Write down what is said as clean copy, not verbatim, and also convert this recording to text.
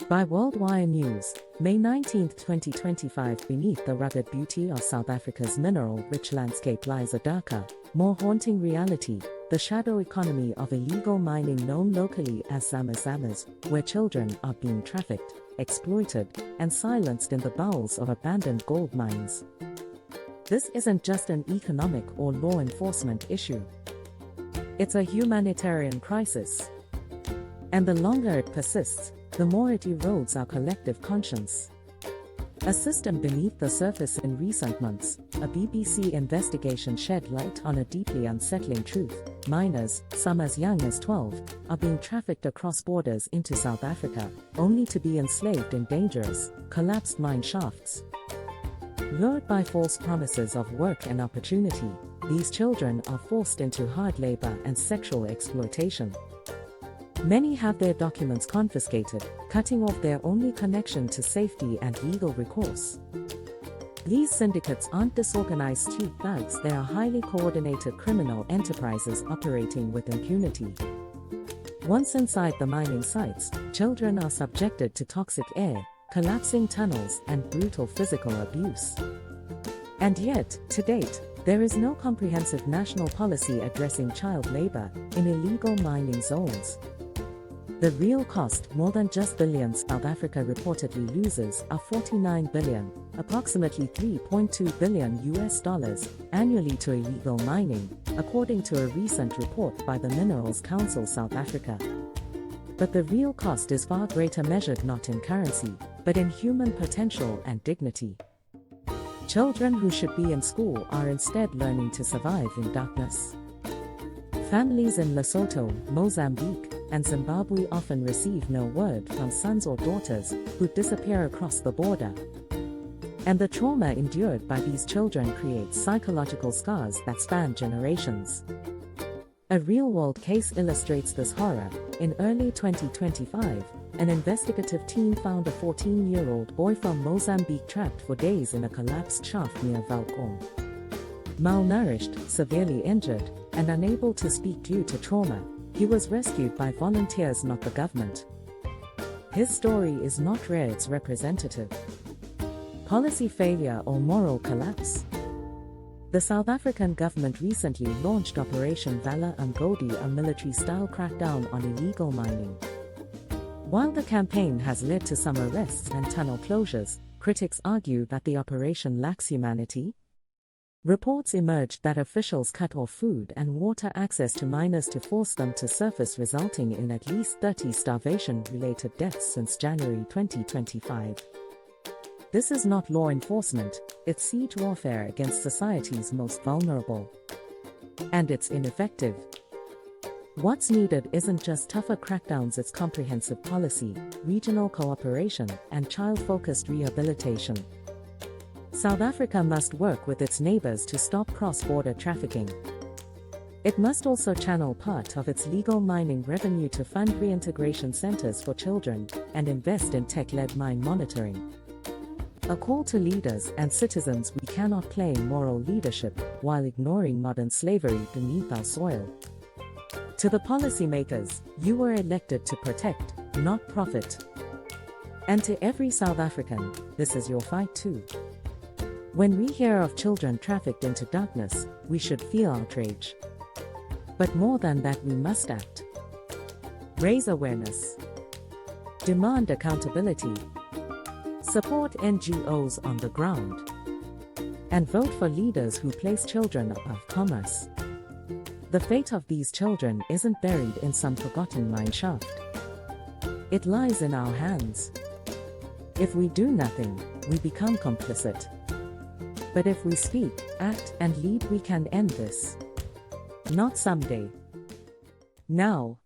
By Worldwide News, May 19, 2025. Beneath the rugged beauty of South Africa's mineral-rich landscape lies a darker, more haunting reality, the shadow economy of illegal mining known locally as zamas, where children are being trafficked, exploited, and silenced in the bowels of abandoned gold mines. This isn't just an economic or law enforcement issue. It's a humanitarian crisis. And the longer it persists, the more it erodes our collective conscience. A system beneath the surface. In recent months, a BBC investigation shed light on a deeply unsettling truth. Minors, some as young as 12, are being trafficked across borders into South Africa, only to be enslaved in dangerous, collapsed mine shafts. Lured by false promises of work and opportunity, these children are forced into hard labor and sexual exploitation. Many have their documents confiscated, cutting off their only connection to safety and legal recourse. These syndicates aren't disorganized street thugs, they are highly coordinated criminal enterprises operating with impunity. Once inside the mining sites, children are subjected to toxic air, collapsing tunnels, and brutal physical abuse. And yet, to date, there is no comprehensive national policy addressing child labor in illegal mining zones. The real cost, more than just billions South Africa reportedly loses, are 49 billion, approximately $3.2 billion annually to illegal mining, according to a recent report by the Minerals Council South Africa. But the real cost is far greater, measured not in currency, but in human potential and dignity. Children who should be in school are instead learning to survive in darkness. Families in Lesotho, Mozambique, and Zimbabwe often receive no word from sons or daughters who disappear across the border. And the trauma endured by these children creates psychological scars that span generations. A real-world case illustrates this horror. In early 2025, an investigative team found a 14-year-old boy from Mozambique trapped for days in a collapsed shaft near Valcom. Malnourished, severely injured, and unable to speak due to trauma, he was rescued by volunteers, not the government. His story is not rare, it's representative. Policy failure or moral collapse? The South African government recently launched Operation Valor Umgodi, a military-style crackdown on illegal mining. While the campaign has led to some arrests and tunnel closures, critics argue that the operation lacks humanity. Reports emerged that officials cut off food and water access to miners to force them to surface, resulting in at least 30 starvation-related deaths since January 2025. This is not law enforcement, it's siege warfare against society's most vulnerable. And it's ineffective. What's needed isn't just tougher crackdowns, it's comprehensive policy, regional cooperation, and child-focused rehabilitation. South Africa must work with its neighbors to stop cross-border trafficking. It must also channel part of its legal mining revenue to fund reintegration centers for children and invest in tech-led mine monitoring. A call to leaders and citizens: we cannot claim moral leadership while ignoring modern slavery beneath our soil. To the policymakers, you were elected to protect, not profit. And to every South African, this is your fight too. When we hear of children trafficked into darkness, we should feel outrage. But more than that, we must act. Raise awareness. Demand accountability. Support NGOs on the ground. And vote for leaders who place children above commerce. The fate of these children isn't buried in some forgotten mine shaft. It lies in our hands. If we do nothing, we become complicit. But if we speak, act, and lead, we can end this. Not someday. Now.